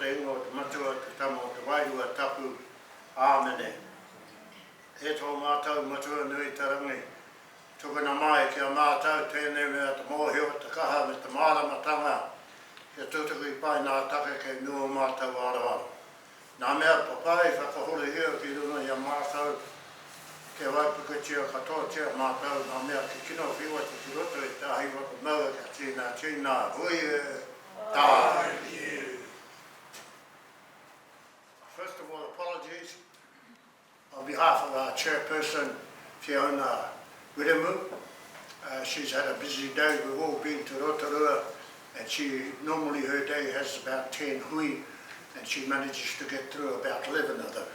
te ingo te matua te tamo te wairua tapu āmene. He tō mātou matua nui tarangi. Tukuna mai ki a mātou tēnei mea te mōhio, te kaha me te māramatanga. Kia tūtuku I pai nā take kei nua mātou aroaro. Nā mea papai whakahore hio ki runa I a mātou. Kia waipukutia katoatia mātou nā mea ki kino whiwa te ki roto I te ahi waka maua ka tīnā hui e tāi. First of all, apologies on behalf of our chairperson, Fiona Wiremu. She's had a busy day. We've all been to Rotorua, and normally her day has about 10 hui, and she manages to get through about 11 of them.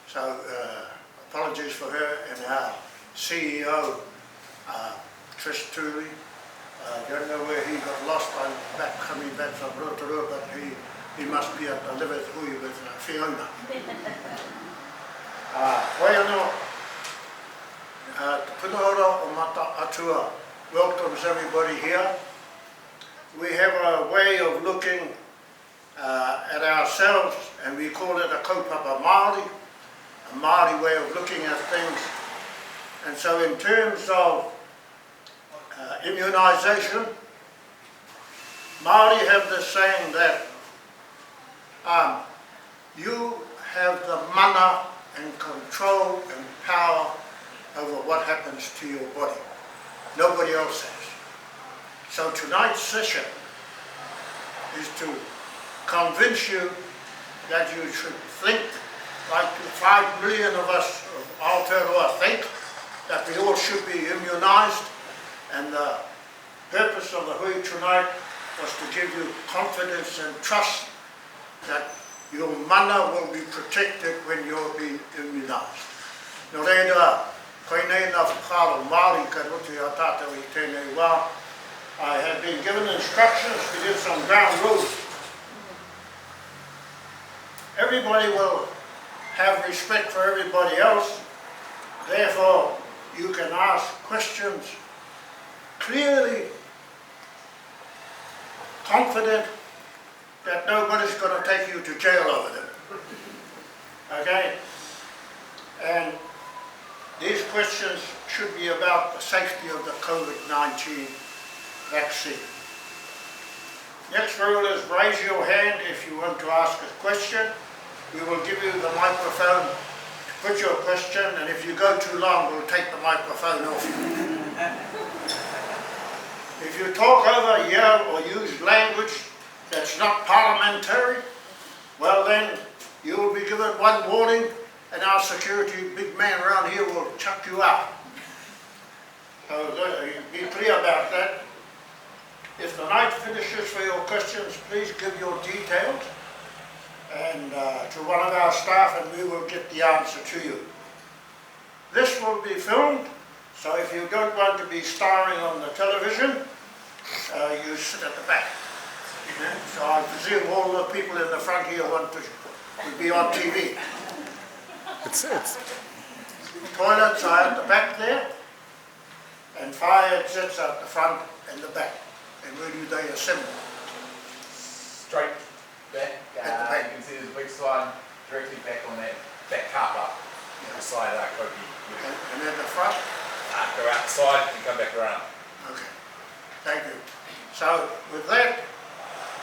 So apologies for her and our CEO, Trish Tooley. Don't know where he got lost. I'm coming back from Rotorua, but he must be at the 11th hui with Fiona. Wai anō, Te Puna o Mataatua welcomes everybody here. We have a way of looking at ourselves, and we call it a kaupapa Māori, a Māori way of looking at things. And so in terms of immunisation, Māori have this saying that you have the mana and control and power over what happens to your body. Nobody else has. So tonight's session is to convince you that you should think like the 5 million of us of Aotearoa think, that we all should be immunised, and the purpose of the hui tonight was to give you confidence and trust that your mana will be protected when you're being immunised. Nō reira, koe nei nā whakaro Māori ka rotu a tātou I tēnei wā. I have been given instructions to give some ground rules. Everybody will have respect for everybody else. Therefore, you can ask questions clearly, confident that nobody's going to take you to jail over them. Okay? And these questions should be about the safety of the COVID-19 vaccine. Next rule is raise your hand if you want to ask a question. We will give you the microphone to put your question, and if you go too long, we'll take the microphone off you. If you talk over, yell, or use language that's not parliamentary, well then you will be given one warning, and our security big man around here will chuck you out. So be clear about that. If the night finishes for your questions, please give your details and to one of our staff, and we will get the answer to you. This will be filmed, so if you don't want to be starring on the television, you sit at the back. So I presume all the people in the front here want to be on TV. Toilets are at the back there, and fire exits at the front and the back. And where do they assemble? Straight back. At the back. You can see there's a big slide directly back on that car park. Beside our Koki. And then the front? Go outside and come back around. Okay, thank you. So with that,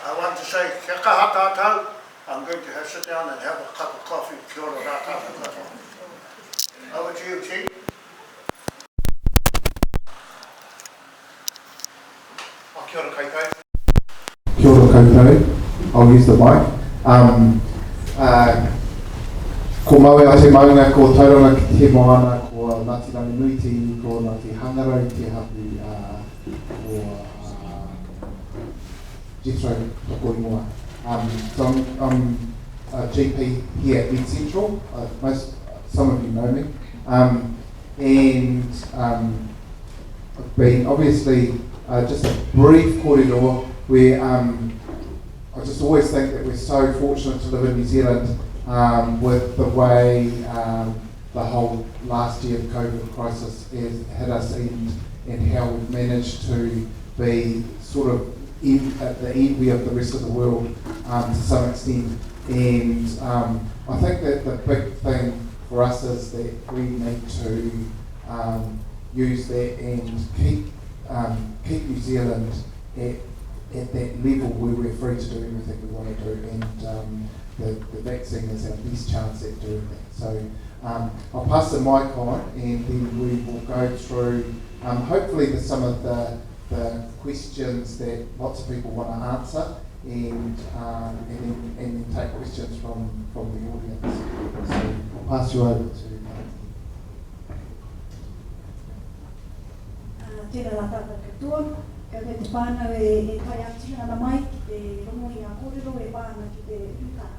I want to say kia kaha tātou. I'm going to sit down and have a cup of coffee. Kia ora rā tātou. Over to you, Chief. Kia ora koutou. Kia ora koutou. I'll use the mic. Ko maue a te maunga, ko tauranga ki te moana, ko Ngāti Rangi Nui te iwi, ko Ngāti Hangarau te hapu, ko Jethro Tokoingoa. So I'm a GP here at Mid Central. Some of you know me. And I've been obviously just a brief corridor where I just always think that we're so fortunate to live in New Zealand with the way the whole last year COVID crisis has hit us and how we've managed to be sort of at the envy of the rest of the world to some extent. And I think that the big thing for us is that we need to use that and keep New Zealand at that level where we're free to do everything we want to do, and the vaccine is our best chance at doing that. So I'll pass the mic on, and then we will go through hopefully some of the questions that lots of people want to answer, and then take questions from the audience. So I'll pass you over to Tēnā rā tātou katoa, ka te whānau e tai ati ana mai ki te rongo i ngā kōrero e wāna ki te rukara.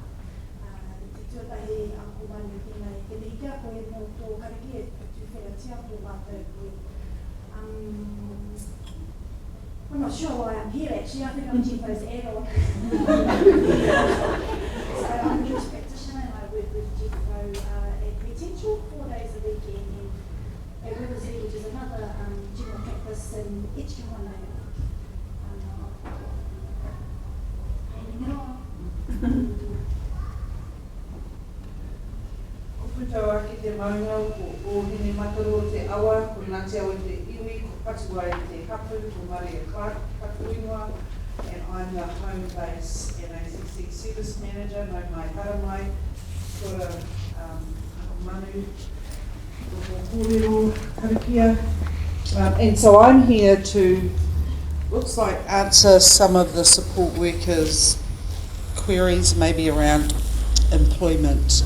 Te tuatahi ako mani tēnei te rika, ko e mō tō kariki e tu wheratia tō mātou koe. I'm not sure why I'm here actually, I think I'm GPO's error. So I'm a nurse practitioner and I work with GPO at Potential 4 days a week at Riversea, which is another general practice in Etchikamana. Ko putau ake te maunga o hene mataro o te awa, ko Ngāti Awa te iwi, ko Patua i te hapu, ko Maria Katuinua, and I'm the home base NACC service manager, no mai haramai, ko manu, ko kōrero, karakia. And so I'm here to, looks like, answer some of the support workers' queries, maybe around employment,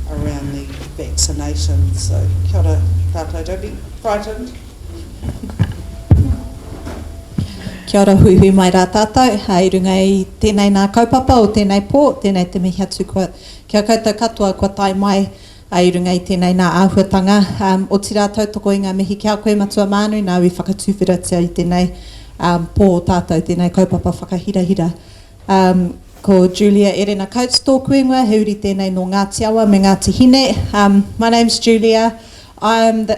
around the vaccinations. So, kia ora tātou, don't be frightened. Kia ora hui hui mai rā tātou, hei runga i tēnei nā kaupapa o tēnei pō, tēnei te mihi atu kia koutou katoa kua tai mai ai runga i tēnei nā āhuatanga. O ti rātou toko i ngā mihi kia koe matua mānu, nā ui whakatūwhiratia i tēnei pō o tātou, tēnei kaupapa whakahirahira. Ko Julia Erena Coates tōku ingoa, he uri tēnei no Ngāti Awa me Ngāti Hine. My name's Julia. I'm the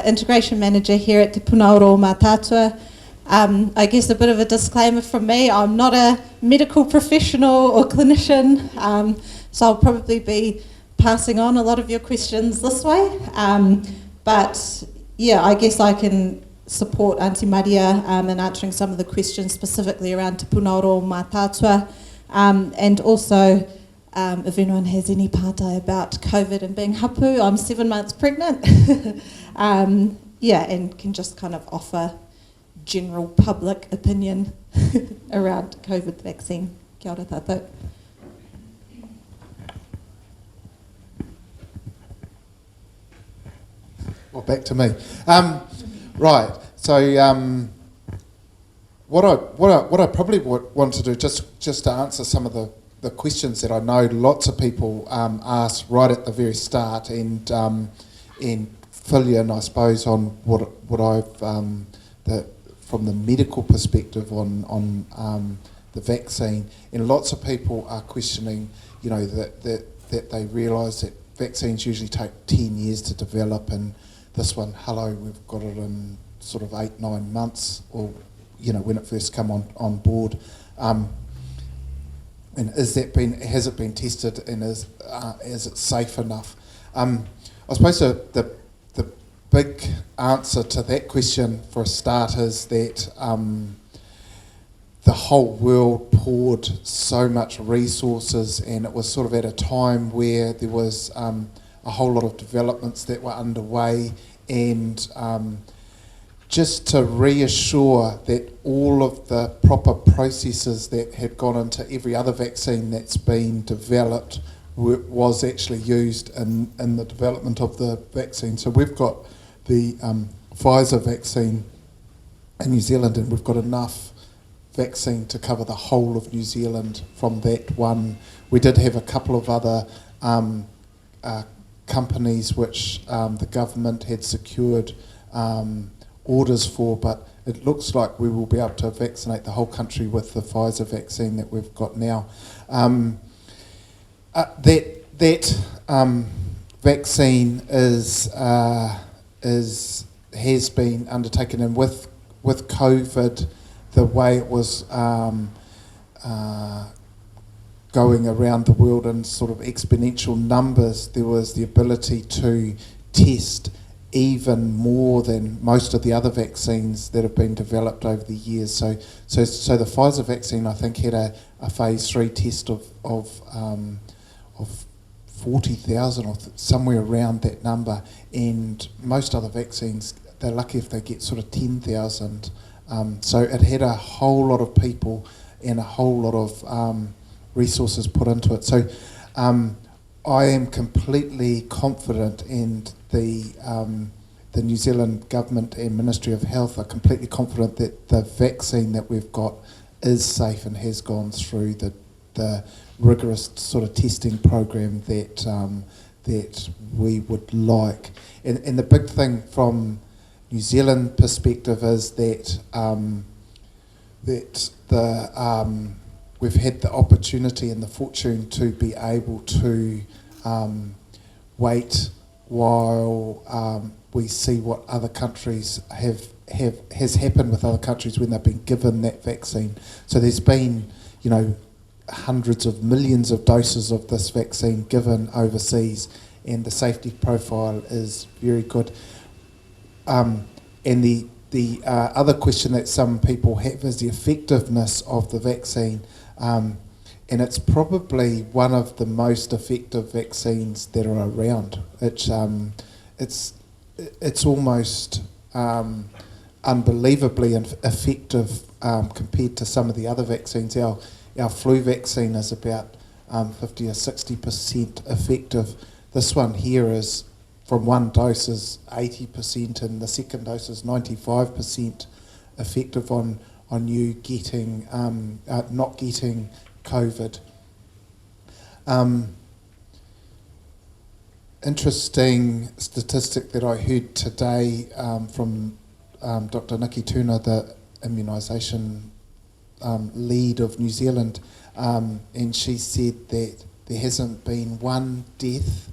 integration manager here at Te Puna o Mataatua. I guess a bit of a disclaimer from me, I'm not a medical professional or clinician, so I'll probably be passing on a lot of your questions this way. But yeah, I guess I can support Auntie Maria in answering some of the questions specifically around Te Puna o Mataatua. And also, if anyone has any pātai about COVID and being hapu, I'm 7 months pregnant. Yeah, and can just kind of offer general public opinion around COVID vaccine. Kia ora tātou. Well, back to me. Right, so what I probably want to do, just to answer some of the questions that I know lots of people ask right at the very start, and fill you in, I suppose, on what I've from the medical perspective on the vaccine. And lots of people are questioning, you know, that they realise that vaccines usually take 10 years to develop, and this one, hello, we've got it in sort of 8-9 months, or you know, when it first come on board. And has it been tested, and is it safe enough? I suppose the big answer to that question for a start is that the whole world poured so much resources, and it was sort of at a time where there was a whole lot of developments that were underway, and just to reassure that all of the proper processes that had gone into every other vaccine that's been developed was actually used in the development of the vaccine. So we've got the Pfizer vaccine in New Zealand, and we've got enough vaccine to cover the whole of New Zealand from that one. We did have a couple of other companies which the government had secured orders for, but it looks like we will be able to vaccinate the whole country with the Pfizer vaccine that we've got now. That vaccine has been undertaken, and with COVID, the way it was going around the world in sort of exponential numbers, there was the ability to test even more than most of the other vaccines that have been developed over the years. So the Pfizer vaccine, I think, had a phase 3 test of 40,000 or somewhere around that number, and most other vaccines, they're lucky if they get sort of 10,000. So it had a whole lot of people and a whole lot of resources put into it. So I am completely confident, and the New Zealand Government and Ministry of Health are completely confident that the vaccine that we've got is safe and has gone through the rigorous sort of testing program that we would like. And the big thing from New Zealand perspective is that we've had the opportunity and the fortune to be able to wait while we see what other countries has happened with other countries when they've been given that vaccine. So there's been, hundreds of millions of doses of this vaccine given overseas, and the safety profile is very good. And the other question that some people have is the effectiveness of the vaccine, and it's probably one of the most effective vaccines that are around. It's almost unbelievably effective compared to some of the other vaccines. Our flu vaccine is about 50 or 60% effective. This one here is, from one dose, is 80%, and the second dose is 95% effective on you getting not getting COVID. Interesting statistic that I heard today from Dr. Nikki Tuna, the immunisation lead of New Zealand, and she said that there hasn't been one death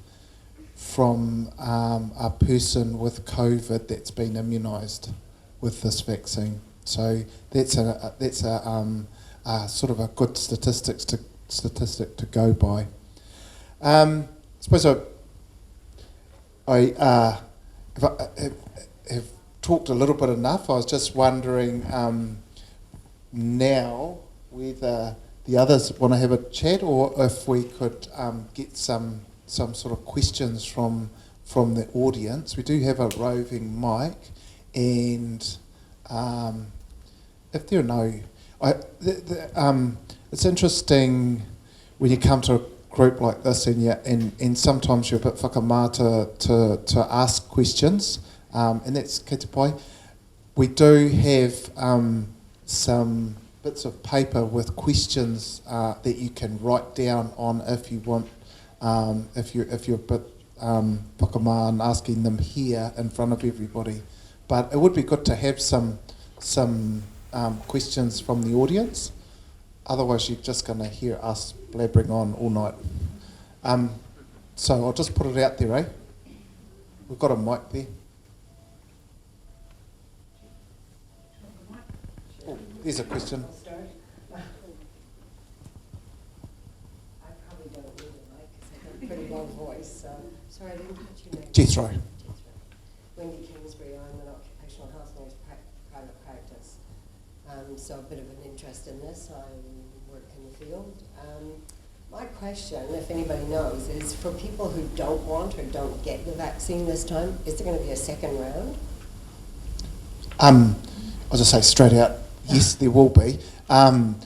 from a person with COVID that's been immunised with this vaccine. So that's a sort of a good statistic to go by. I suppose I have talked a little bit enough. I was just wondering now whether the others want to have a chat, or if we could get some sort of questions from the audience. We do have a roving mic, and if there are no... it's interesting when you come to a group like this, and sometimes you're a bit whakamā to ask questions, and that's kite pai. We do have some bits of paper with questions that you can write down on if you want, if you're a bit whakamā and asking them here in front of everybody. But it would be good to have some questions from the audience. Otherwise, you're just going to hear us blabbering on all night. So I'll just put it out there, eh? We've got a mic there. Oh, there's a question. I probably don't need a mic because I have a pretty low voice. Sorry, I didn't catch your name. Jethro. Wendy Kingsbury. I'm an occupational health nurse, private practice. So a bit of an interest in this. I work in the field. My question, if anybody knows, is for people who don't want or don't get the vaccine this time, is there going to be a second round? I'll just say straight out, yes, there will be. The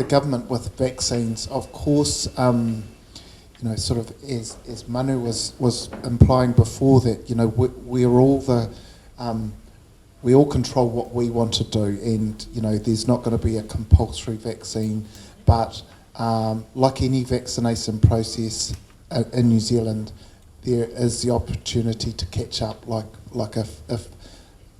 government with vaccines, of course, sort of as Manu was implying before that, we all control what we want to do, and there's not going to be a compulsory vaccine, but like any vaccination process in New Zealand, there is the opportunity to catch up, like if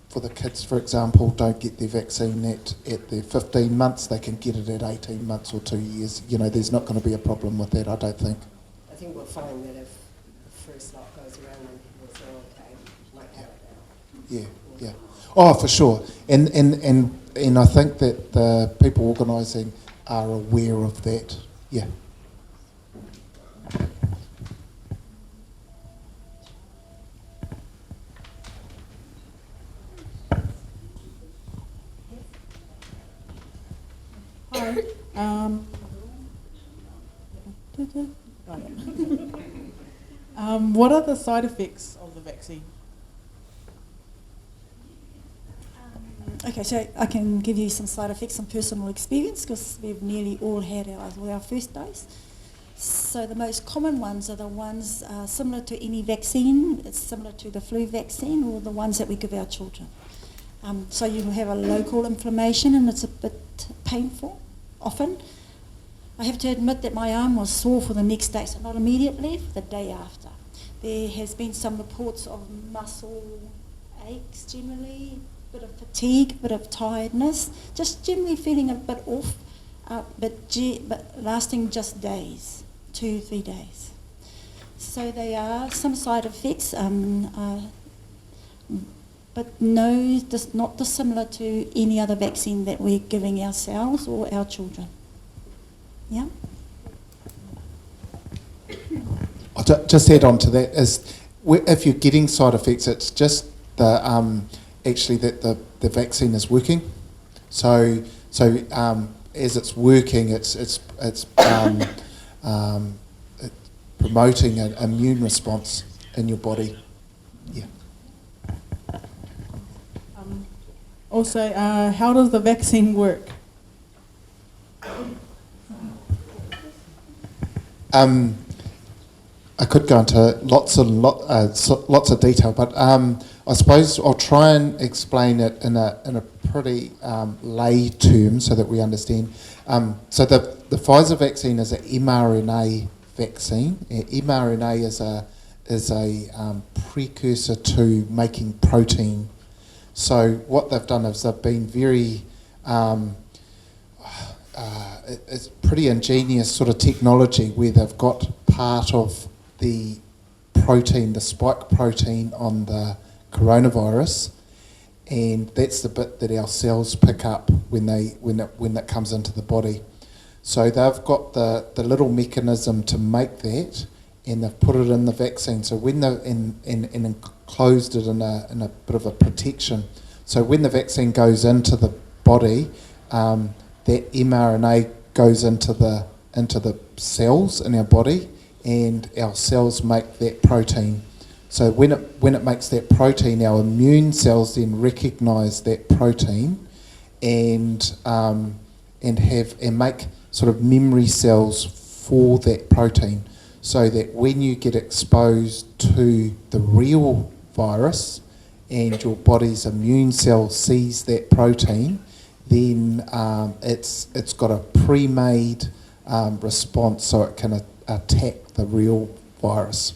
for the kids, for example, don't get their vaccine at their 15 months, they can get it at 18 months or 2 years. There's not going to be a problem with that, I don't think. I think we'll find that if the first lot goes around and people say, okay, might have it now. Yeah. Oh, for sure. And I think that the people organising are aware of that. Yeah. Hi. What are the side effects of the vaccine? Okay, so I can give you some side effects from personal experience because we've nearly all had our first dose. So the most common ones are the ones similar to any vaccine. It's similar to the flu vaccine or the ones that we give our children. So you have a local inflammation and it's a bit painful often. I have to admit that my arm was sore for the next day, so not immediately, for the day after. There has been some reports of muscle aches generally, a bit of fatigue, a bit of tiredness, just generally feeling a bit off, but lasting just days, 2-3 days. So there are some side effects, but no, not dissimilar to any other vaccine that we're giving ourselves or our children. Yeah. I'll just add on to that is, if you're getting side effects, it's just the actually that the vaccine is working. So as it's working, it's promoting an immune response in your body. Yeah. Also, how does the vaccine work? I could go into lots of detail, but I suppose I'll try and explain it in a pretty lay term so that we understand. So the Pfizer vaccine is an mRNA vaccine. mRNA is a precursor to making protein. So what they've done is they've been very it's pretty ingenious sort of technology where they've got part of the protein, the spike protein on the coronavirus, and that's the bit that our cells pick up when that comes into the body. So they've got the little mechanism to make that, and they've put it in the vaccine. So when they and enclosed it in a bit of a protection. So when the vaccine goes into the body, that mRNA goes into the cells in our body, and our cells make that protein. So when it makes that protein, our immune cells then recognise that protein and make sort of memory cells for that protein, so that when you get exposed to the real virus and your body's immune cell sees that protein, then it's got a pre-made response so it can attack the real virus.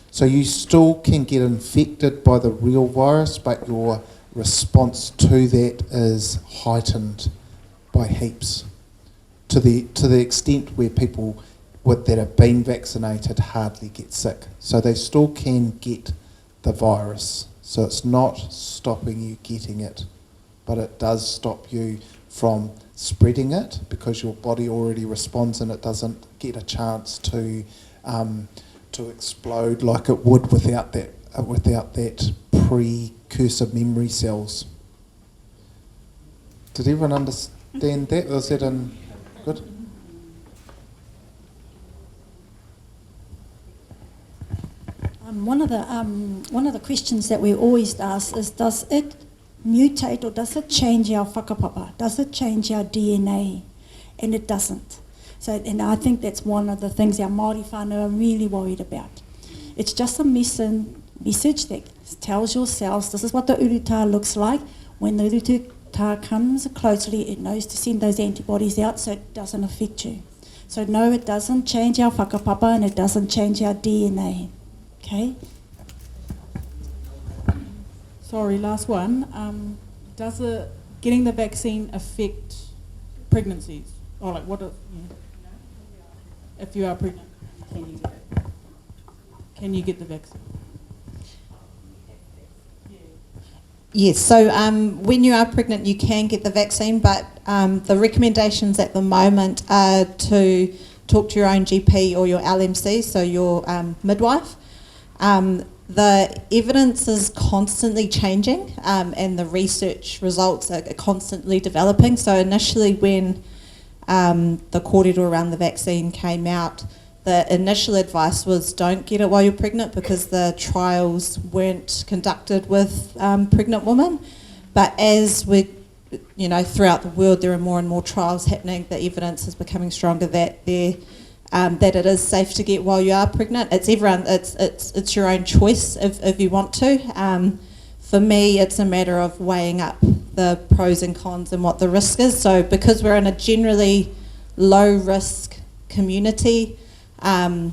So you still can get infected by the real virus, but your response to that is heightened by heaps, to the extent where people that have been vaccinated hardly get sick. So they still can get the virus. So it's not stopping you getting it, but it does stop you from spreading it because your body already responds and it doesn't get a chance to explode like it would without that precursor memory cells. Did everyone understand that? Was that good? One of the questions that we always ask is, does it mutate or does it change our whakapapa? Does it change our DNA? And it doesn't. So, and I think that's one of the things our Māori whānau are really worried about. It's just a message that tells your cells this is what the urutā looks like. When the urutā comes closely, it knows to send those antibodies out so it doesn't affect you. So no, it doesn't change our whakapapa and it doesn't change our DNA. Okay? Sorry, last one. Does getting the vaccine affect pregnancies? Or like what? If you are pregnant, can you get the vaccine? Yes, so when you are pregnant, you can get the vaccine, but the recommendations at the moment are to talk to your own GP or your LMC, so your midwife. The evidence is constantly changing, and the research results are constantly developing. So initially when the kōrero around the vaccine came out, the initial advice was don't get it while you're pregnant because the trials weren't conducted with pregnant women. But as we, throughout the world there are more and more trials happening, the evidence is becoming stronger that that it is safe to get while you are pregnant. It's your own choice if you want to. For me, it's a matter of weighing up the pros and cons and what the risk is. So because we're in a generally low risk community, and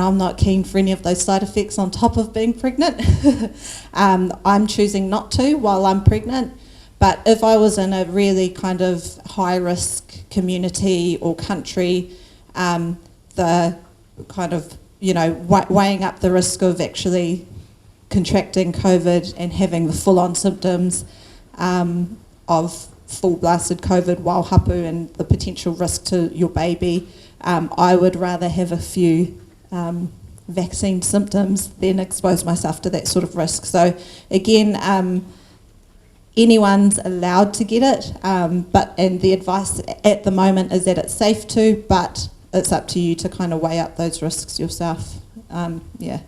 I'm not keen for any of those side effects on top of being pregnant, I'm choosing not to while I'm pregnant. But if I was in a really kind of high risk community or country, the kind of, weighing up the risk of actually contracting COVID and having the full-on symptoms of full-blasted COVID while hapu and the potential risk to your baby, I would rather have a few vaccine symptoms than expose myself to that sort of risk. So again, anyone's allowed to get it, and the advice at the moment is that it's safe to, but it's up to you to kind of weigh up those risks yourself. Yeah.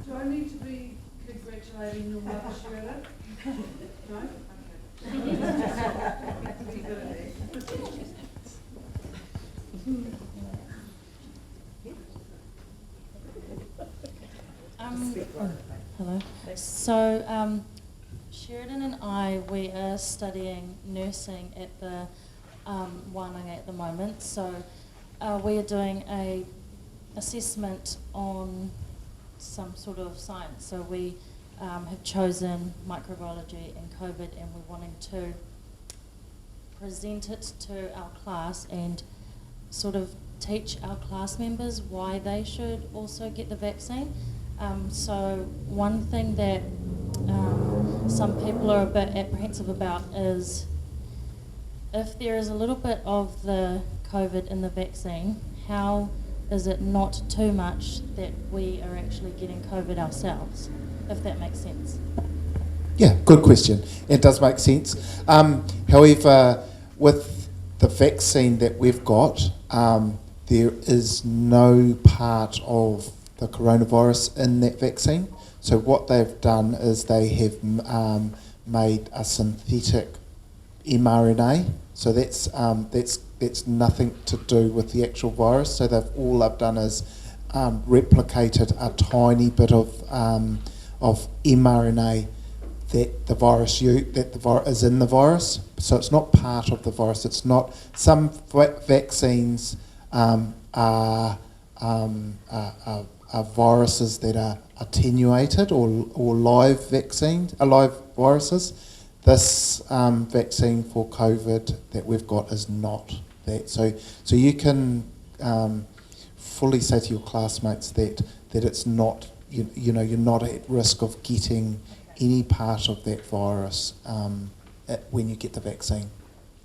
Do I need to be congratulating your mother, Shirley? No? Hello. So, Sheridan and I, we are studying nursing at the Wānanga at the moment. So, we are doing a assessment on some sort of science. So we have chosen microbiology and COVID, and we're wanting to present it to our class and sort of teach our class members why they should also get the vaccine. So one thing that some people are a bit apprehensive about is if there is a little bit of the COVID in the vaccine, how is it not too much that we are actually getting COVID ourselves, if that makes sense? Yeah, good question. It does make sense. However, with the vaccine that we've got, there is no part of the coronavirus in that vaccine. So what they've done is they have made a synthetic mRNA. So that's nothing to do with the actual virus. So all they've done is replicated a tiny bit of mRNA that the virus is in the virus. So it's not part of the virus. It's not. Some vaccines are viruses that are attenuated or live vaccines, live viruses. This vaccine for COVID that we've got is not that. So you can fully say to your classmates that it's not, you're not at risk of getting any part of that virus when you get the vaccine.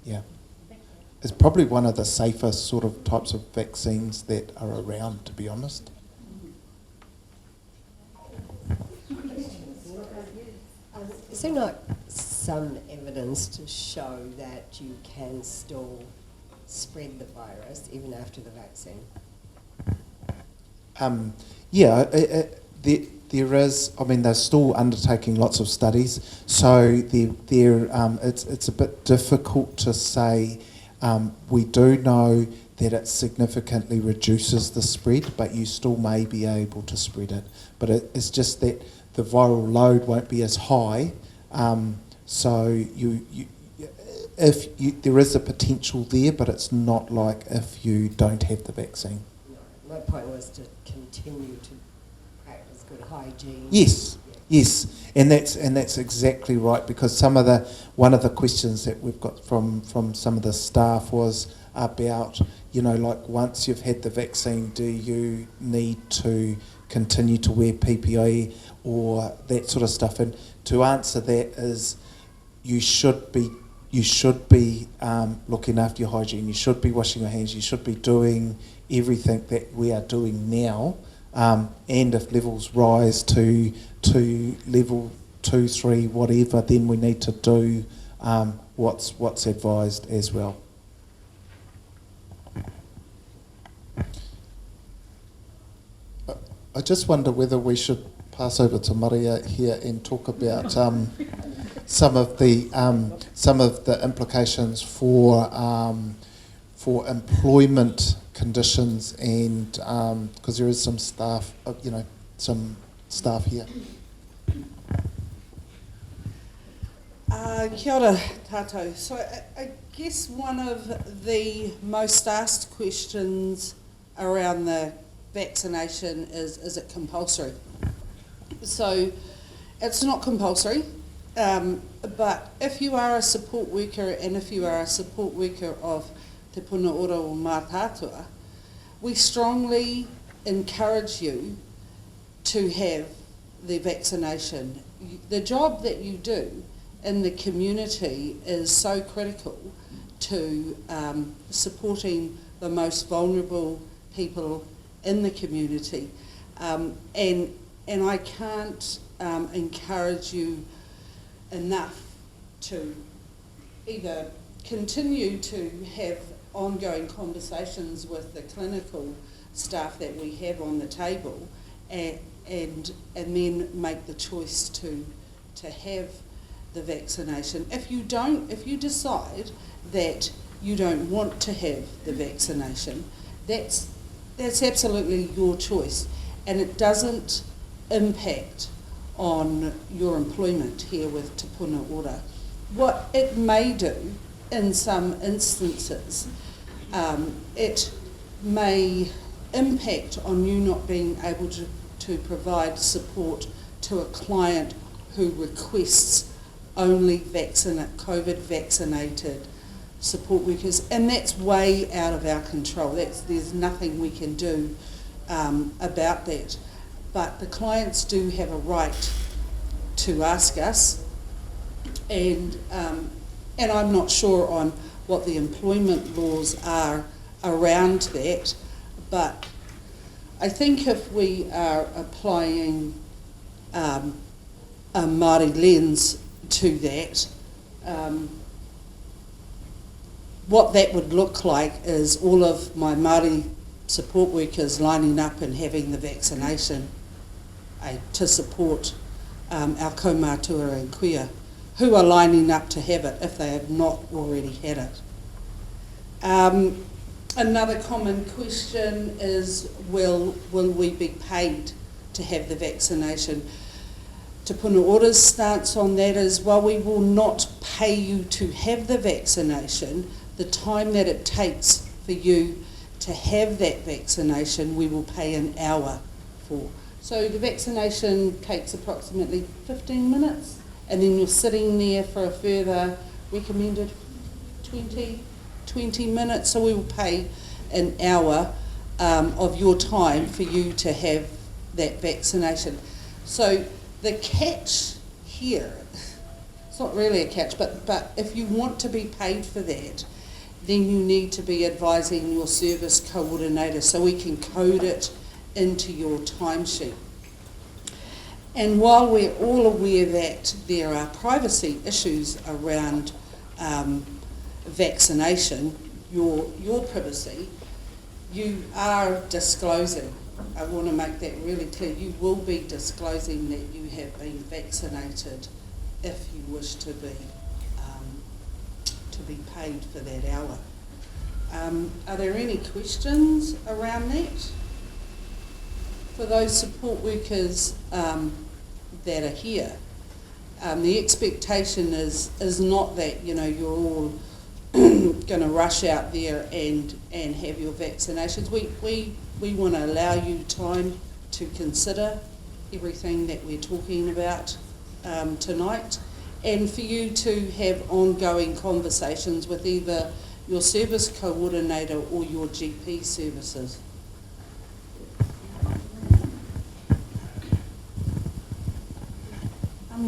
Yeah. It's probably one of the safest sort of types of vaccines that are around, to be honest. Is there not some evidence to show that you can still spread the virus even after the vaccine? There is. I mean, they're still undertaking lots of studies, so it's a bit difficult to say. We do know that it significantly reduces the spread, but you still may be able to spread it. But it's just that the viral load won't be as high. So there is a potential there, but it's not like if you don't have the vaccine. No, my point was to continue to practice good hygiene. Yes, and that's exactly right, because one of the questions that we've got from some of the staff was about, like once you've had the vaccine, do you need to continue to wear PPE, or that sort of stuff. And to answer that is, you should be looking after your hygiene. You should be washing your hands. You should be doing everything that we are doing now. And if levels rise to level 2, 3, whatever, then we need to do what's advised as well. I just wonder whether we should pass over to Maria here and talk about some of the implications for employment conditions, and because there is some staff here. Kia ora tātou. So I guess one of the most asked questions around the vaccination is it compulsory? So it's not compulsory, but if you are a support worker, and if you are a support worker of Te Puna Ora o Mataatua, we strongly encourage you to have the vaccination. The job that you do in the community is so critical to supporting the most vulnerable people in the community, and I can't encourage you enough to either continue to have ongoing conversations with the clinical staff that we have on the table, and then make the choice to have the vaccination. If you decide that you don't want to have the vaccination, that's absolutely your choice, and it doesn't impact on your employment here with Te Puna Ora. What it may do in some instances, it may impact on you not being able to provide support to a client who requests only COVID vaccinated support workers, and that's way out of our control. There's nothing we can do about that. But the clients do have a right to ask us, and I'm not sure on what the employment laws are around that, but I think if we are applying a Māori lens to that, what that would look like is all of my Māori support workers lining up and having the vaccination to support our kaumātua and kuia, who are lining up to have it if they have not already had it. Another common question is, will we be paid to have the vaccination? Te Puna Ora's stance on that is, while we will not pay you to have the vaccination, the time that it takes for you to have that vaccination, we will pay an hour for. So the vaccination takes approximately 15 minutes, and then you're sitting there for a further recommended 20 minutes. So we will pay an hour of your time for you to have that vaccination. So the catch here, it's not really a catch, but if you want to be paid for that, then you need to be advising your service coordinator so we can code it into your timesheet. And while we're all aware that there are privacy issues around vaccination, your privacy, you are disclosing. I want to make that really clear. You will be disclosing that you have been vaccinated if you wish to be paid for that hour. Are there any questions around that? For those support workers that are here, the expectation is not that you're all going to rush out there and have your vaccinations. We want to allow you time to consider everything that we're talking about tonight, and for you to have ongoing conversations with either your service coordinator or your GP services.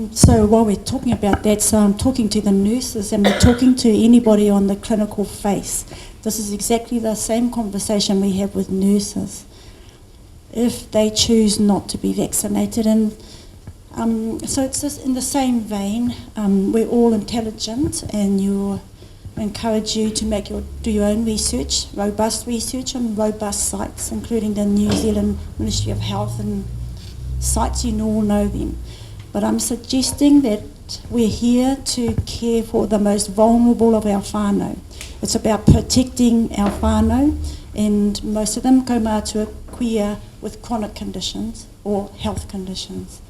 So while we're talking about that, so I'm talking to the nurses and we're talking to anybody on the clinical face. This is exactly the same conversation we have with nurses. If they choose not to be vaccinated, and so it's just in the same vein, we're all intelligent, and I encourage you to do your own research, robust research on robust sites, including the New Zealand Ministry of Health and sites, you all know them. But I'm suggesting that we're here to care for the most vulnerable of our whānau. It's about protecting our whānau, and most of them kaumātua queer with chronic conditions or health conditions.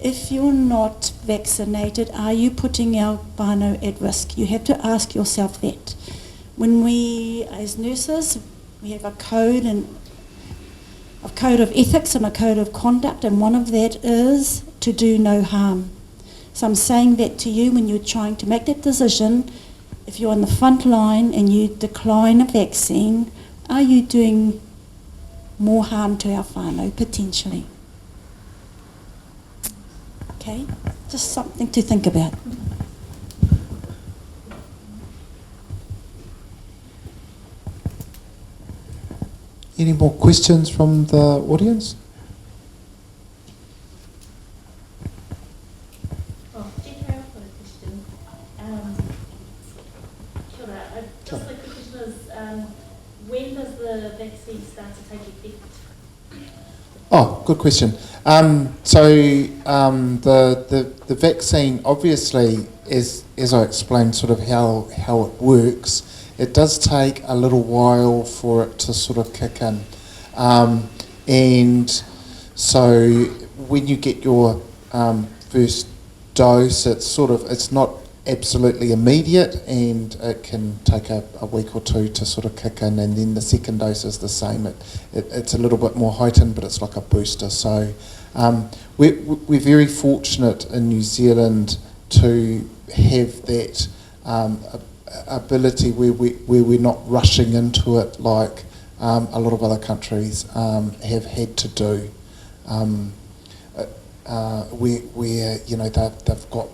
If you're not vaccinated, are you putting our whānau at risk? You have to ask yourself that. When we, as nurses, we have a code of ethics and a code of conduct, and one of that is to do no harm. So I'm saying that to you when you're trying to make that decision. If you're on the front line and you decline a vaccine, are you doing more harm to our whānau potentially? Okay, just something to think about. Any more questions from the audience? I've got a question. Kia ora. Just the question is, when does the vaccine start to take effect? Oh, good question. The vaccine, obviously, as I explained, sort of how it works, it does take a little while for it to sort of kick in. And so when you get your first dose, it's not absolutely immediate, and it can take a week or two to sort of kick in, and then the second dose is the same. It's a little bit more heightened, but it's like a booster. So we're very fortunate in New Zealand to have that ability where we're not rushing into it like a lot of other countries have had to do. Where they've got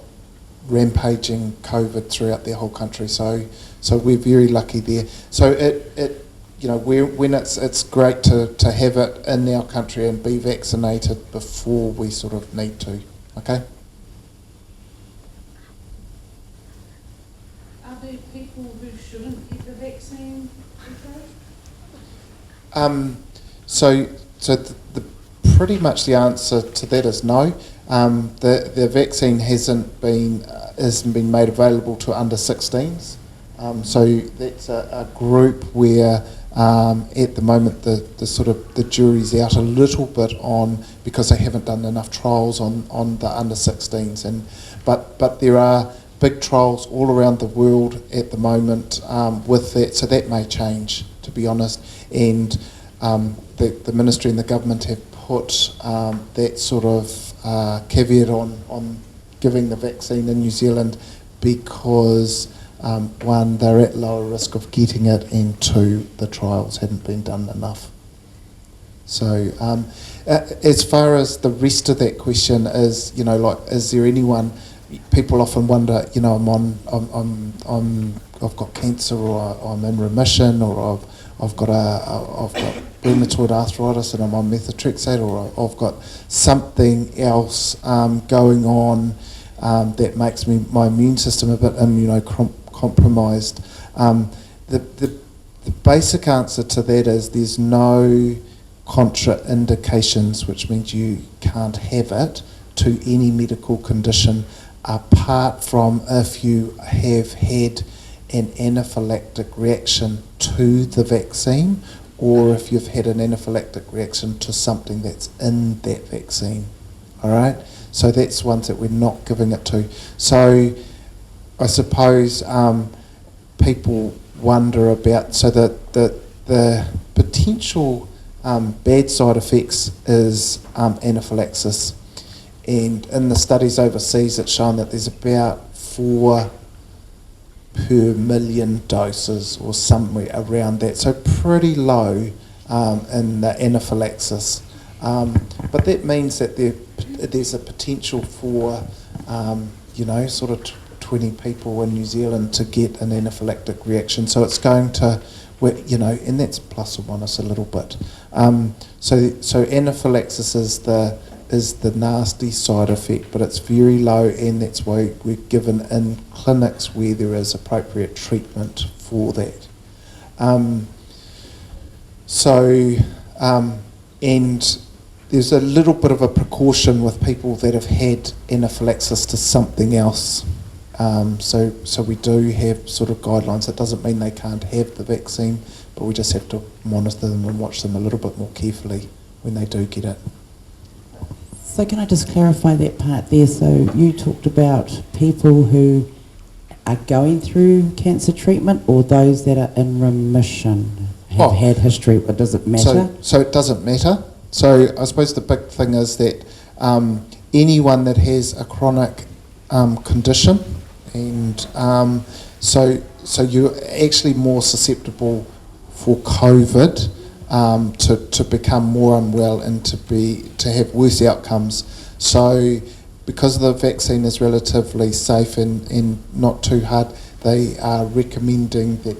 rampaging COVID throughout their whole country, so we're very lucky there. So it's great to have it in our country and be vaccinated before we sort of need to. Okay. Are there people who shouldn't get the vaccine? So the pretty much the answer to that is no. The vaccine hasn't been made available to under 16s. So that's a group where at the moment the jury's out a little bit on, because they haven't done enough trials on the under 16s, but there are big trials all around the world at the moment with that, so that may change, to be honest. And the ministry and the government have put that sort of caveat on giving the vaccine in New Zealand because one, they're at lower risk of getting it, and two, the trials hadn't been done enough. So as far as the rest of that question is, is there anyone? People often wonder, I've got cancer, or I'm in remission, or I've got rheumatoid arthritis and I'm on methotrexate, or I've got something else going on that makes my immune system a bit immunocompromised. The basic answer to that is there's no contraindications, which means you can't have it, to any medical condition, apart from if you have had an anaphylactic reaction to the vaccine, or if you've had an anaphylactic reaction to something that's in that vaccine. All right? So that's ones that we're not giving it to. So I suppose people wonder about, so that the potential bad side effects is anaphylaxis. And in the studies overseas, it's shown that there's about 4 per million doses or somewhere around that. So pretty low in the anaphylaxis. But that means that there there's a potential for, sort of 20 people in New Zealand to get an anaphylactic reaction. So it's going to, and that's plus or minus a little bit. So anaphylaxis is the nasty side effect, but it's very low, and that's why we're given in clinics where there is appropriate treatment for that. And there's a little bit of a precaution with people that have had anaphylaxis to something else. So we do have sort of guidelines. That doesn't mean they can't have the vaccine, but we just have to monitor them and watch them a little bit more carefully when they do get it. So can I just clarify that part there? So you talked about people who are going through cancer treatment, or those that are in remission have had history, but does it matter? So it doesn't matter. So I suppose the big thing is that anyone that has a chronic condition, and so you're actually more susceptible for COVID to become more unwell and to have worse outcomes. So because the vaccine is relatively safe and not too hard, they are recommending that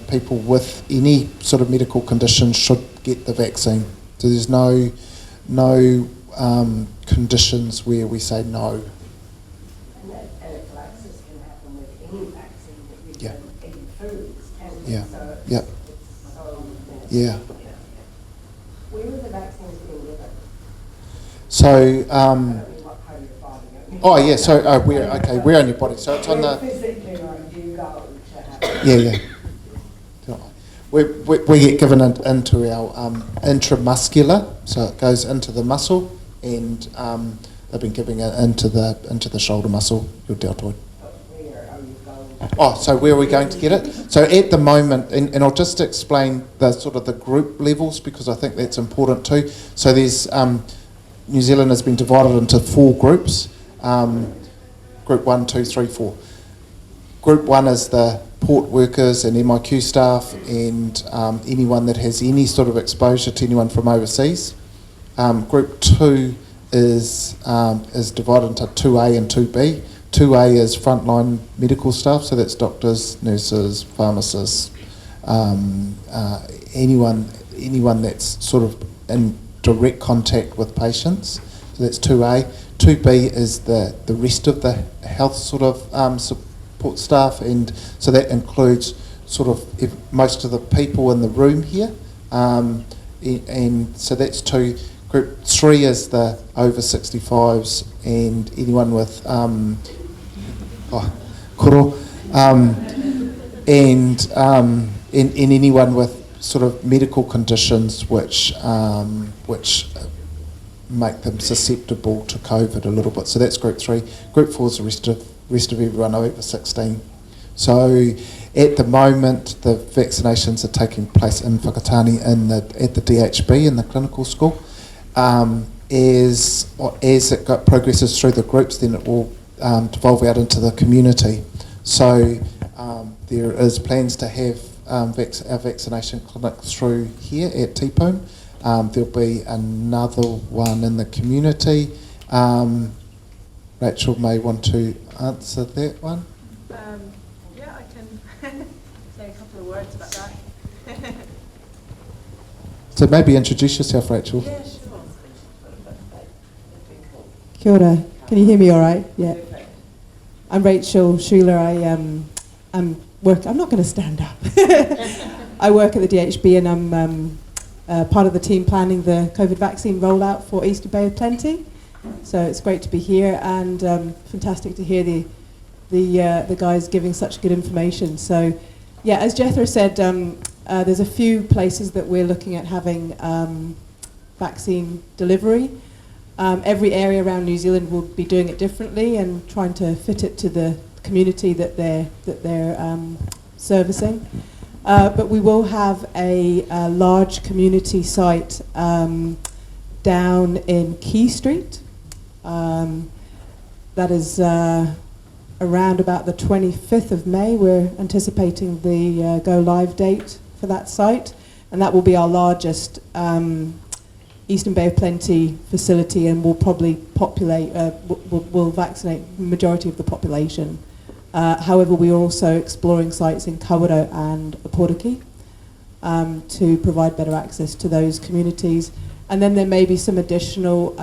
people with any sort of medical condition should get the vaccine. So there's no conditions where we say no. And anaphylaxis can happen with any vaccine that you Yeah. give in foods. Yeah. So Yep. it's so Yeah. Where are the vaccines being given? So I don't mean what part of your body. I mean- oh yeah. So we're on your body. So it's on the. Physically, or do you go to have? Yeah. We get given into our intramuscular, so it goes into the muscle, and they've been giving it into the shoulder muscle, your deltoid. Where are you going? Oh, so where are we going to get it? So at the moment, and I'll just explain the sort of the group levels, because I think that's important too. So there's New Zealand has been divided into 4 groups. Group 1, 2, 3, 4. Group 1 is the port workers and MIQ staff, and anyone that has any sort of exposure to anyone from overseas. Group 2 is divided into 2A and 2B. 2A is frontline medical staff, so that's doctors, nurses, pharmacists, anyone that's sort of in direct contact with patients. So that's 2A. 2B is the rest of the health sort of support staff, and so that includes sort of most of the people in the room here, and so that's 2. Group 3 is the over 65s and anyone with koro, and anyone with sort of medical conditions which make them susceptible to COVID a little bit. So that's Group 3. Group 4 is the rest of everyone over 16. So at the moment, the vaccinations are taking place in Whakatāne at the DHB in the clinical school. As it progresses through the groups, then it will devolve out into the community. So there is plans to have our vaccination clinic through here at TPOOM. There'll be another one in the community. Rachel may want to answer that one. Yeah, I can say a couple of words about that. So maybe introduce yourself, Rachel. Yeah, sure. Kia ora. Can you hear me all right? Yeah. I'm Rachel Schuler. I'm not going to stand up. I work at the DHB, and I'm part of the team planning the COVID vaccine rollout for Easter Bay of Plenty. So it's great to be here, and fantastic to hear the guys giving such good information. So yeah, as Jethro said, there's a few places that we're looking at having vaccine delivery. Every area around New Zealand will be doing it differently and trying to fit it to the community that they're servicing. But we will have a large community site down in Key Street. That is around about the 25th of May. We're anticipating the go live date for that site, and that will be our largest Eastern Bay of Plenty facility and will probably will vaccinate the majority of the population. However, we are also exploring sites in Kawerau and Portuguese to provide better access to those communities. And then there may be some additional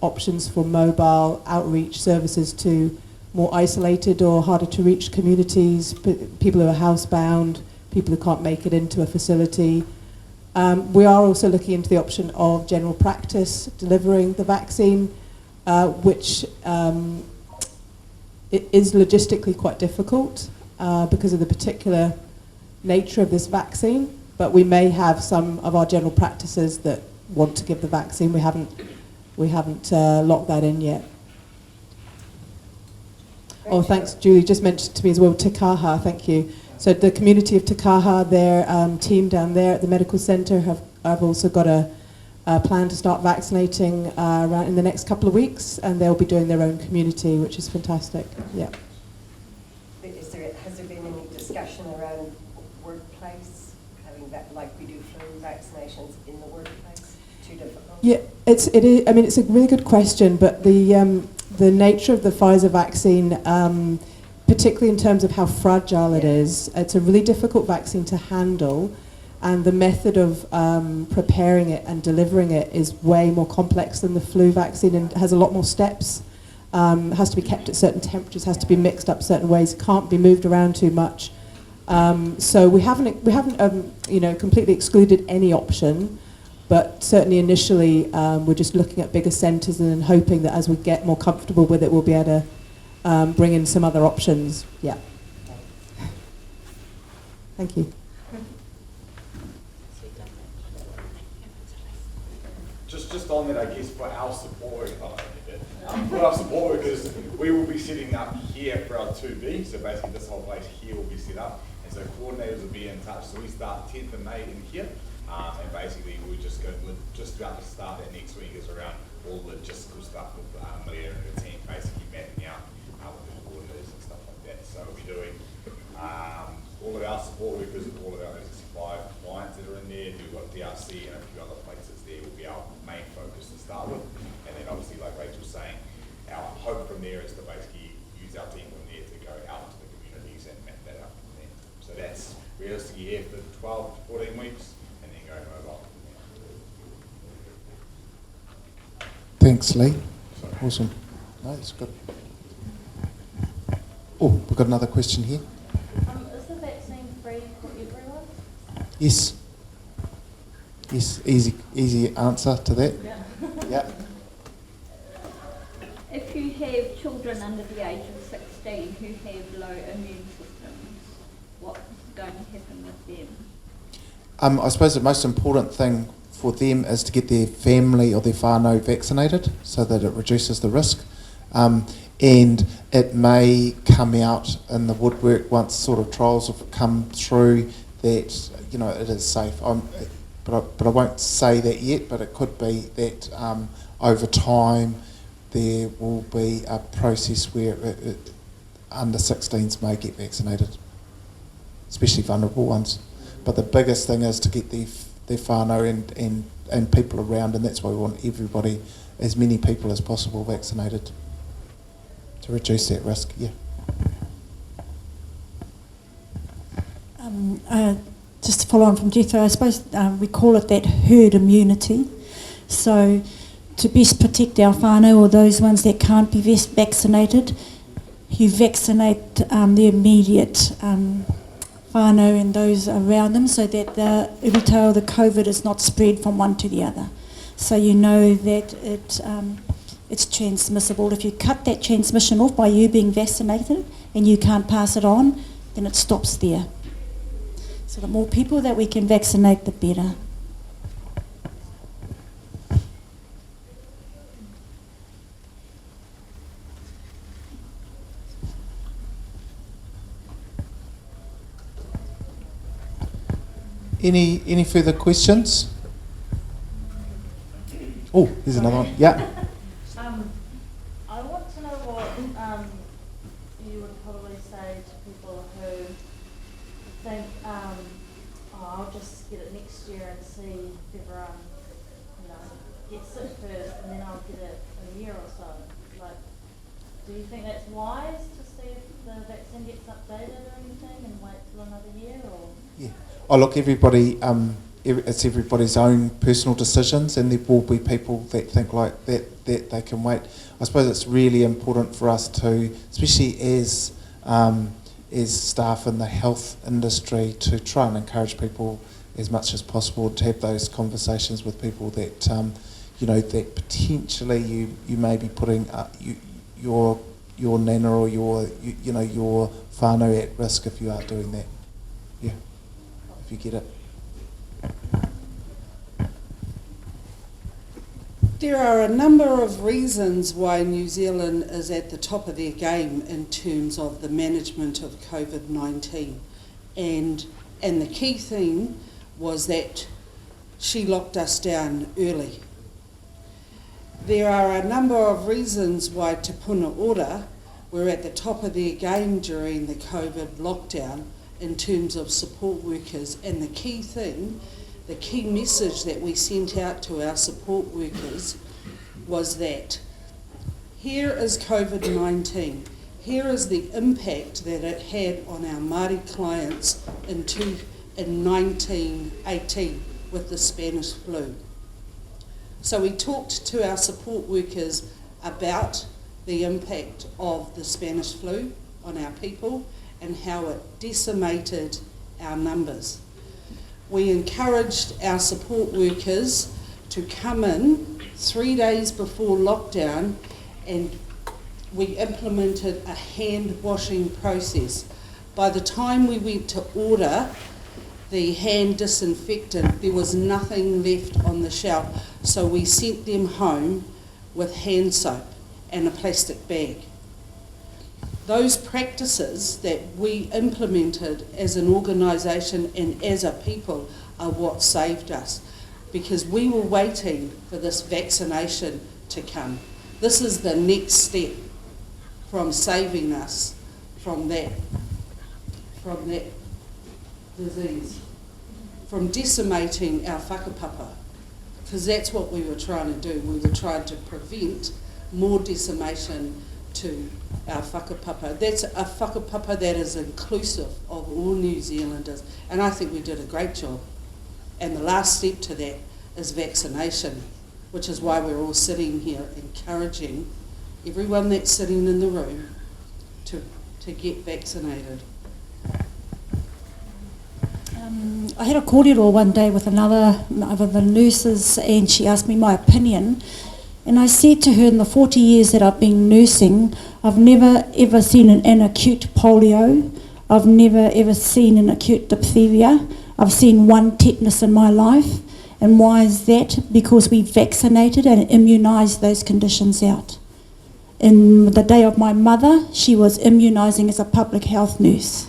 options for mobile outreach services to more isolated or harder to reach communities, people who are housebound, people who can't make it into a facility. We are also looking into the option of general practice delivering the vaccine, which it is logistically quite difficult because of the particular nature of this vaccine, but we may have some of our general practices that want to give the vaccine. We haven't locked that in yet. Oh, thanks, Julie. Just mentioned to me as well, Te Kaha, thank you. So the community of Te Kaha, their team down there at the medical centre have also got a plan to start vaccinating around in the next couple of weeks, and they'll be doing their own community, which is fantastic. Yeah. Has there been any discussion around workplace, having that, like we do flu vaccinations in the workplace? Too difficult? Yeah, it is. I mean, it's a really good question, but the nature of the Pfizer vaccine, particularly in terms of how fragile it is, it's a really difficult vaccine to handle, and the method of preparing it and delivering it is way more complex than the flu vaccine and has a lot more steps. Has to be kept at certain temperatures, has to be mixed up certain ways, can't be moved around too much. So we haven't completely excluded any option, but certainly initially we're just looking at bigger centres and hoping that as we get more comfortable with it, we'll be able to bring in some other options. Yeah. Thank you. Just on that, I guess, for our support workers, we will be setting up here for our 2B, so basically this whole place here will be set up, and so coordinators will be in touch. So we start 10th of May in here, and basically we're just about to start that next week is around all the logistical stuff with Maria and her team, basically mapping out with the coordinators and stuff like that. So we'll be doing all of our support workers and all of our 65 clients that are in there. We've got DRC and a few other places there will be our main focus to start with. And then obviously, like Rachel's saying, our hope from there is to basically use our team from there to go out to the communities and map that out from there. So that's realistically here for 12 to 14 weeks and then go mobile. Thanks, Lee. Awesome. No, that's good. Oh, we've got another question here. Is the vaccine free for everyone? Yes. Yes, easy answer to that. Yeah. Yeah. If you have children under the age of 16 who have low immune systems, what's going to happen with them? I suppose the most important thing for them is to get their family or their whānau vaccinated so that it reduces the risk. And it may come out in the woodwork once sort of trials have come through that, you know, it is safe. But I won't say that yet, but it could be that over time there will be a process where under 16s may get vaccinated, especially vulnerable ones. But the biggest thing is to get their whānau and people around, and that's why we want everybody, as many people as possible vaccinated to reduce that risk, yeah. Just to follow on from Jethro, I suppose we call it that herd immunity. So to best protect our whānau or those ones that can't be vaccinated, you vaccinate the immediate whānau and those around them so that the iritau, the COVID, is not spread from one to the other. So you know that it's transmissible. If you cut that transmission off by you being vaccinated and you can't pass it on, then it stops there. So the more people that we can vaccinate, the better. Any further questions? Oh, there's another one. Yeah. I want to know what you would probably say to people who think, I'll just get it next year and see if everyone, get sick first and then I'll get it in a year or so. Like, do you think that's wise to see if the vaccine gets updated or anything and wait till another year? Or? Yeah. Oh, look, everybody, it's everybody's own personal decisions, and there will be people that think like that they can wait. I suppose it's really important for us to, especially as staff in the health industry, to try and encourage people as much as possible to have those conversations with people that that potentially you may be putting your nana or your whānau at risk if you are doing that. Yeah, if you get it. There are a number of reasons why New Zealand is at the top of their game in terms of the management of COVID-19. And the key thing was that she locked us down early. There are a number of reasons why Te Puna Ora were at the top of their game during the COVID lockdown in terms of support workers. And the key thing, the key message that we sent out to our support workers was that here is COVID-19, here is the impact that it had on our Māori clients in 1918 with the Spanish flu. So we talked to our support workers about the impact of the Spanish flu on our people and how it decimated our numbers. We encouraged our support workers to come in 3 days before lockdown, and we implemented a hand washing process. By the time we went to order the hand disinfectant, there was nothing left on the shelf, so we sent them home with hand soap and a plastic bag. Those practices that we implemented as an organisation and as a people are what saved us, because we were waiting for this vaccination to come. This is the next step from saving us from that disease, from decimating our whakapapa, because that's what we were trying to do. We were trying to prevent more decimation to our whakapapa. That's a whakapapa that is inclusive of all New Zealanders, and I think we did a great job. And the last step to that is vaccination, which is why we're all sitting here encouraging everyone that's sitting in the room to get vaccinated. I had a kōrero one day with another of the nurses, and she asked me my opinion. And I said to her, in the 40 years that I've been nursing, I've never ever seen an acute polio. I've never ever seen an acute diphtheria. I've seen one tetanus in my life. And why is that? Because we vaccinated and immunised those conditions out. In the day of my mother, she was immunising as a public health nurse.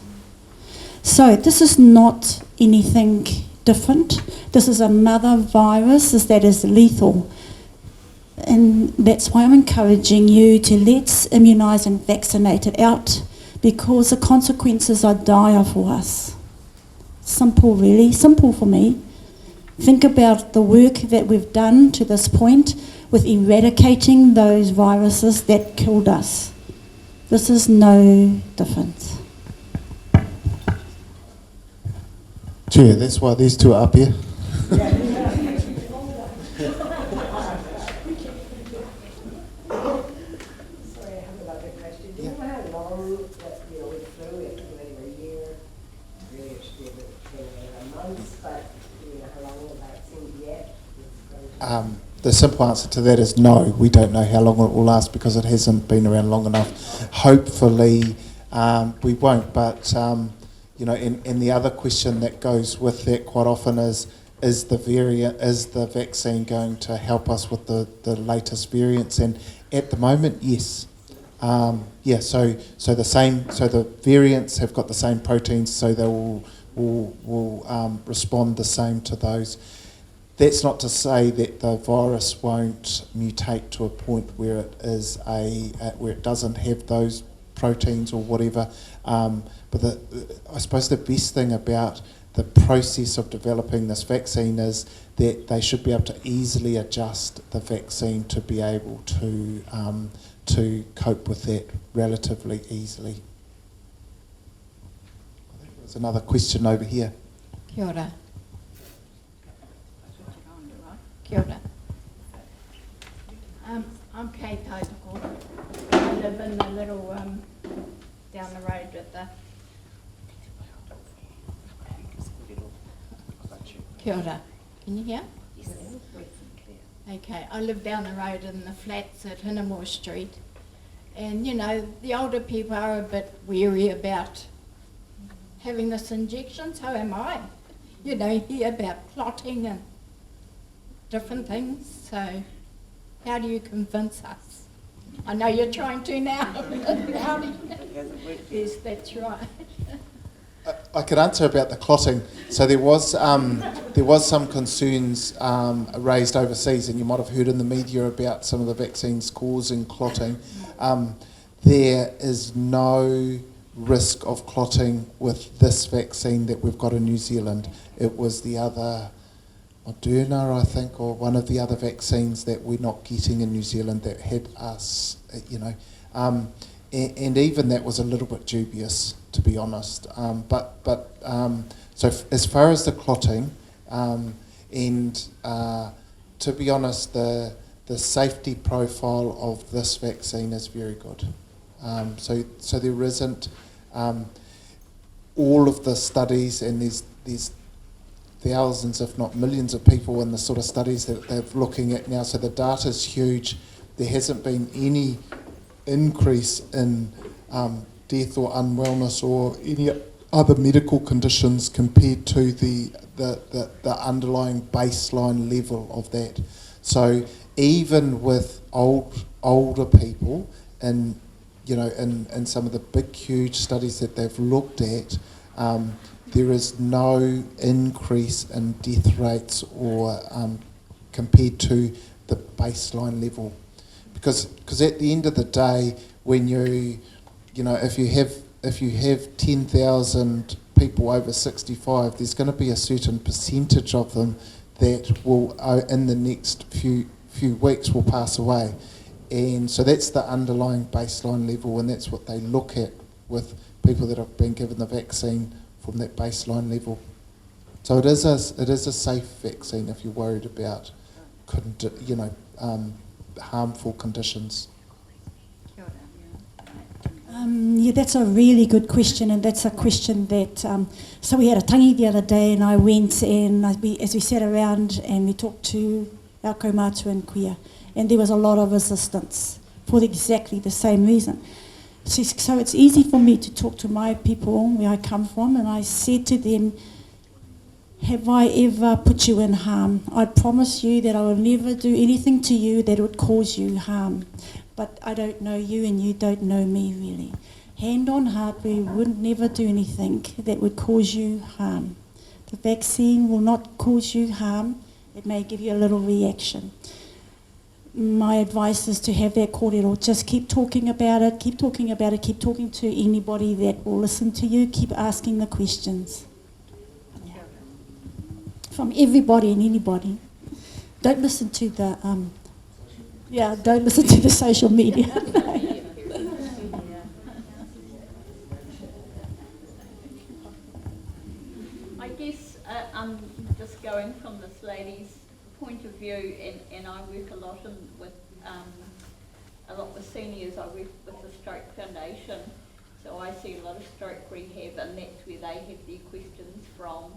So this is not anything different. This is another virus that is lethal. And that's why I'm encouraging you to let's immunise and vaccinate it out, because the consequences are dire for us. Simple, really, simple for me. Think about the work that we've done to this point with eradicating those viruses that killed us. This is no different. Chair, that's why these two are up here. The simple answer to that is no. We don't know how long it will last because it hasn't been around long enough. Hopefully we won't, but and the other question that goes with that quite often is the vaccine going to help us with the latest variants? And at the moment, yes. So the variants have got the same proteins, so they will respond the same to those. That's not to say that the virus won't mutate to a point where it is where it doesn't have those proteins or whatever. But I suppose the best thing about the process of developing this vaccine is that they should be able to easily adjust the vaccine to be able to cope with that relatively easily. I think there's another question over here. Kia ora. Kia ora. I'm Kay Taitoko. I live in the little down the road with the... Kia ora. Can you hear? Yes. Okay, I live down the road in the flats at Hinamore Street. And, you know, the older people are a bit weary about having this injection, so am I. You know, hear about clotting and different things, so how do you convince us? I know you're trying to now. How do you? Yes, that's right. I could answer about the clotting. So there was some concerns raised overseas, and you might have heard in the media about some of the vaccines causing clotting. There is no risk of clotting with this vaccine that we've got in New Zealand. It was the other, Moderna, I think, or one of the other vaccines that we're not getting in New Zealand that had us, you know. And even that was a little bit dubious, to be honest. So as far as the clotting, to be honest, the safety profile of this vaccine is very good. So there isn't all of the studies, and there's thousands, if not millions, of people in the sort of studies that they're looking at now. So the data's huge. There hasn't been any increase in death or unwellness or any other medical conditions compared to the underlying baseline level of that. So even with older people, and you know, in some of the big, huge studies that they've looked at, there is no increase in death rates or compared to the baseline level. Because at the end of the day, when you know, if you have 10,000 people over 65, there's going to be a certain percentage of them that will, in the next few weeks, will pass away. And so that's the underlying baseline level, and that's what they look at with people that have been given the vaccine from that baseline level. So it is a safe vaccine if you're worried about, harmful conditions. Yeah, that's a really good question, and that's a question that... so we had a tangi the other day, and I went and as we sat around and we talked to our kaumātua and kuia, and there was a lot of resistance for exactly the same reason. So it's easy for me to talk to my people where I come from, and I said to them, have I ever put you in harm? I promise you that I will never do anything to you that would cause you harm. But I don't know you and you don't know me really. Hand on heart, we would never do anything that would cause you harm. The vaccine will not cause you harm. It may give you a little reaction. My advice is to have that kōrero. Just keep talking about it, keep talking about it, keep talking to anybody that will listen to you, keep asking the questions. Yeah. From everybody and anybody. Don't listen to the don't listen to the social media. I guess I'm just going from this lady's point of view, and I work a lot with seniors. I work with the Stroke Foundation, so I see a lot of stroke rehab, and that's where they have their questions from.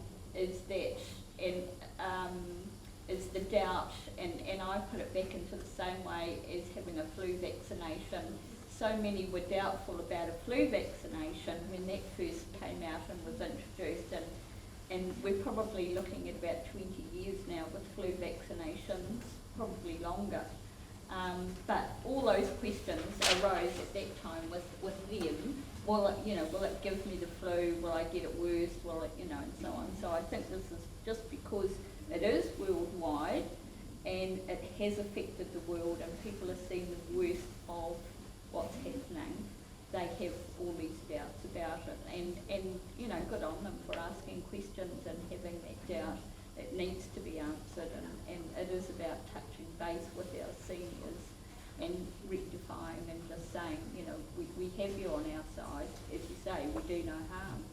Is the doubt, and I put it back into the same way as having a flu vaccination. So many were doubtful about a flu vaccination when that first came out and was introduced, and we're probably looking at about 20 years now with flu vaccinations, probably longer. But all those questions arose at that time with them. Will it give me the flu? Will I get it worse? Will it, and so on. So I think this is just because it is worldwide, and it has affected the world, and people are seeing the worst of what's happening, they have all these doubts about it, and you know, good on them for asking questions and having that doubt. It needs to be answered, and it is about touching base with our seniors and rectifying and just saying, you know, we have you on our side. As you say, we do no harm.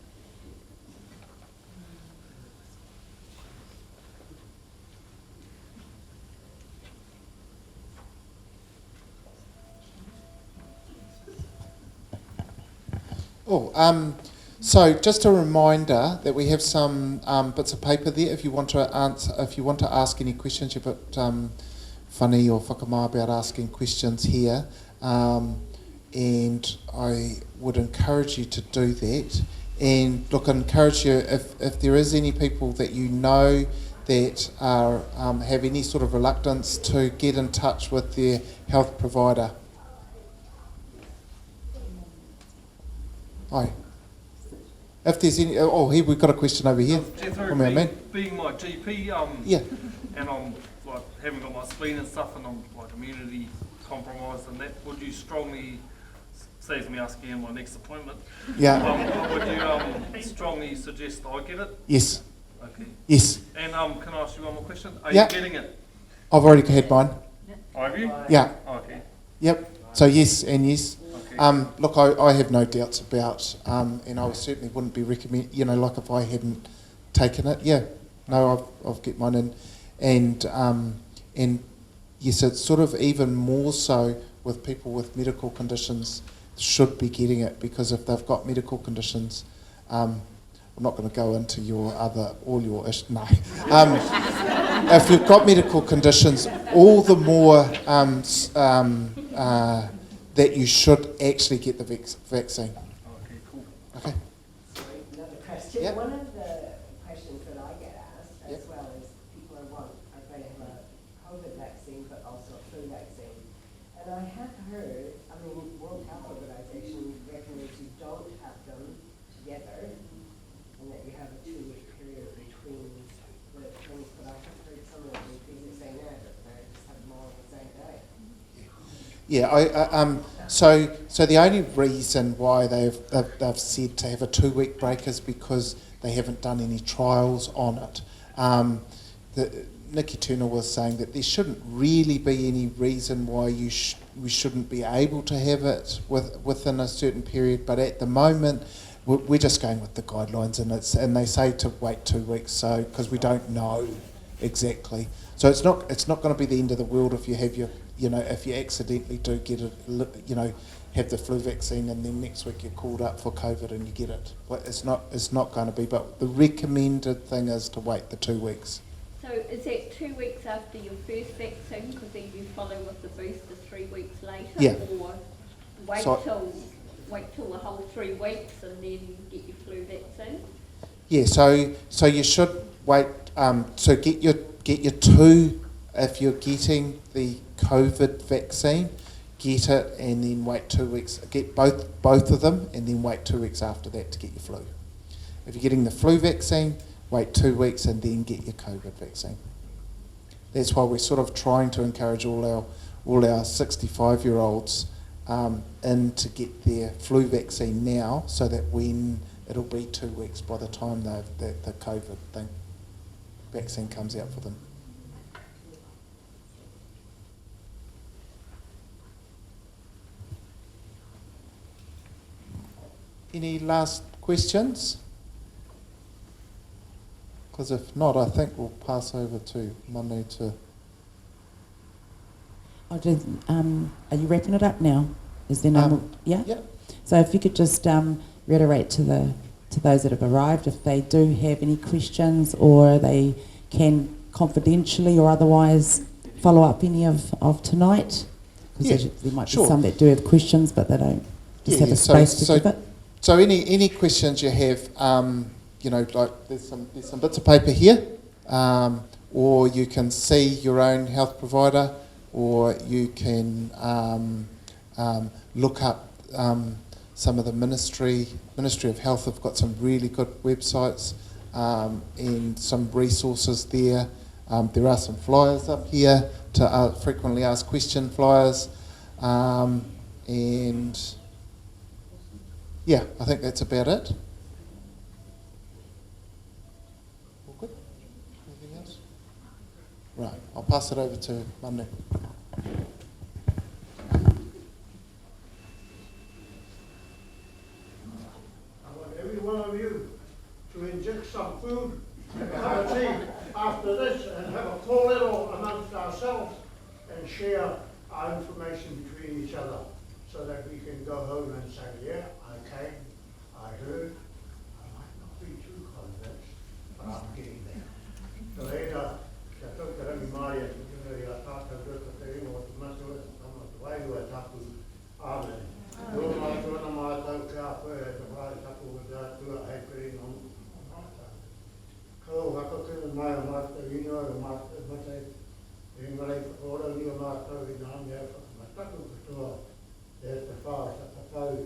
So just a reminder that we have some bits of paper there. If you want to ask any questions, you've got whani or whakamā about asking questions here, and I would encourage you to do that. And look, I encourage you, if there is any people that you know that are have any sort of reluctance, to get in touch with their health provider. Hi. If there's any, here we've got a question over here. Jethro, being my GP, and I'm like having got my spleen and stuff, and I'm like immunity compromised and that, would you strongly, saves me asking in my next appointment, would you strongly suggest I get it? Yes. Okay. Yes. And can I ask you one more question? Are you getting it? I've already had mine. Have you? Yeah. Okay. Yep. So yes and yes. Okay. Look, I have no doubts about, and I certainly wouldn't be recommend. You know, like if I hadn't taken it, I've get mine in, and yes, it's sort of even more so with people with medical conditions should be getting it, because if they've got medical conditions, I'm not going to go into all your issues. No. If you've got medical conditions, all the more that you should actually get the vaccine. Okay, cool. Okay. Sorry, another question. Yep. One of the questions that I get asked as well is people are going to have a COVID vaccine but also a flu vaccine. And I have heard, World Health Organization recommends you don't have them together and that you have a 2-week period between the things, but I have heard some of the GPs say no, that they just have them all on the same day. Yeah, so the only reason why they've said to have a 2-week break is because they haven't done any trials on it. Nikki Turner was saying that there shouldn't really be any reason why we shouldn't be able to have it within a certain period, but at the moment we're just going with the guidelines, and they say to wait 2 weeks, so because we don't know exactly. So it's not going to be the end of the world if you have if you accidentally do get it, have the flu vaccine and then next week you're called up for COVID and you get it. But it's not going to be. But the recommended thing is to wait the 2 weeks. So is that 2 weeks after your first vaccine, because then you follow with the booster 3 weeks later? Yeah. Or wait till the whole 3 weeks and then get your flu vaccine? Yeah. So you should wait. So get your 2 if you're getting the COVID vaccine. Get it and then wait 2 weeks. Get both of them and then wait 2 weeks after that to get your flu. If you're getting the flu vaccine, wait 2 weeks and then get your COVID vaccine. That's why we're sort of trying to encourage all our 65-year-olds in to get their flu vaccine now, so that when it'll be 2 weeks by the time the COVID vaccine comes out for them. Any last questions? Because if not, I think we'll pass over to Manu to... Are you wrapping it up now? Is there no more? Yeah? Yeah. So if you could just reiterate to those that have arrived, if they do have any questions, or they can confidentially or otherwise follow up any of tonight, because there might be some that do have questions but they don't have a space to give it. So any questions you have, like there's some bits of paper here, or you can see your own health provider, or you can look up some of the Ministry of Health have got some really good websites and some resources there. There are some flyers up here to frequently asked question flyers, and Yeah, I think that's about it. All good? Anything else? Right, I'll pass it over to Monday. I want every one of you to inject some food and have a tea after this and have a call little amongst ourselves and share our information between each other so that we can go home and say, yeah, I came, I heard, I might not be too convinced, but I'm getting there. So kia tauka rangi Māori atu, kia a tātou rata te ingo te matua, tama te wairua tapu, Amen. Nō mātua na mātou kia koe e te whai tapu o te atua, hei kuri no mātou. Kau hakakuna mai o mātou ino o mātou mate, e ngarei whakaora ni o mātou i nā mea whakamataku katoa, e te whā whakatau